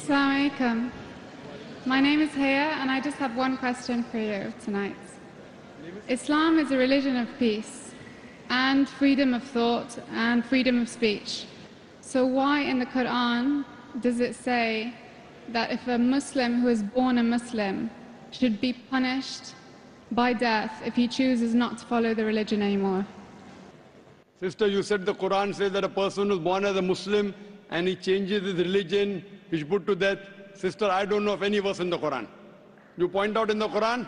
Assalamu alaikum. My name is Haya and I just have one question for you tonight. Islam is a religion of peace and freedom of thought and freedom of speech. So why in the Quran does it say that if a Muslim who is born a Muslim should be punished by death if he chooses not to follow the religion anymore? Sister, you said the Quran says that a person who is born as a Muslim and he changes his religion, he should put to death. Sister, I don't know of any verse in the Quran. You point out in the Quran,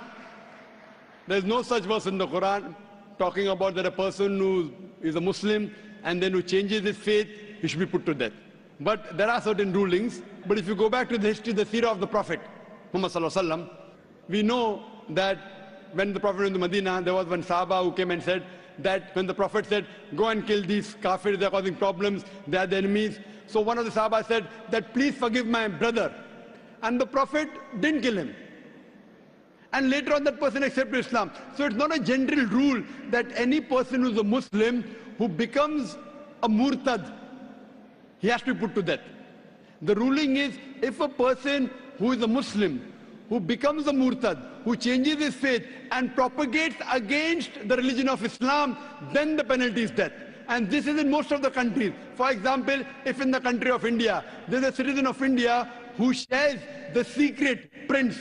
there is no such verse in the Quran talking about that a person who is a Muslim and then who changes his faith, he should be put to death. But there are certain rulings. But if you go back to the history, the seerah of the Prophet, Muhammad Sallallahu Alaihi Wasallam, we know that when the Prophet went to Medina, there was one Sahaba who came and said that when the Prophet said, go and kill these kafirs, they are causing problems, they are the enemies. So one of the Sahaba said that please forgive my brother. And the Prophet didn't kill him. And later on that person accepted Islam. So it's not a general rule that any person who's a Muslim who becomes a murtad, he has to be put to death. The ruling is if a person who is a Muslim, who becomes a murtad, who changes his faith and propagates against the religion of Islam, then the penalty is death. And this is in most of the countries. For example, if in the country of India, there is a citizen of India who shares the secret prints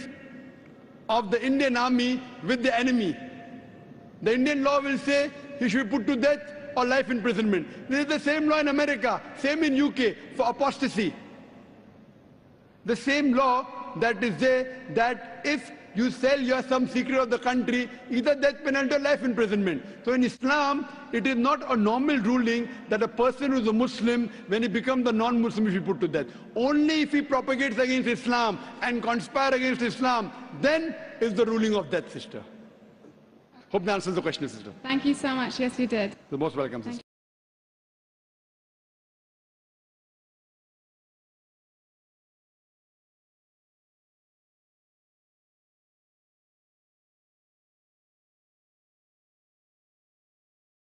of the Indian army with the enemy, the Indian law will say he should be put to death or life imprisonment. This is the same law in America, same in UK for apostasy. The same law that is there that if you sell some secret of the country, either death penalty or life imprisonment. So in Islam, it is not a normal ruling that a person who is a Muslim, when he becomes a non-Muslim, he should be put to death. Only if he propagates against Islam and conspires against Islam, then is the ruling of death, sister. Hope that answers the question, sister. Thank you so much. Yes, you did. You're most welcome, sister.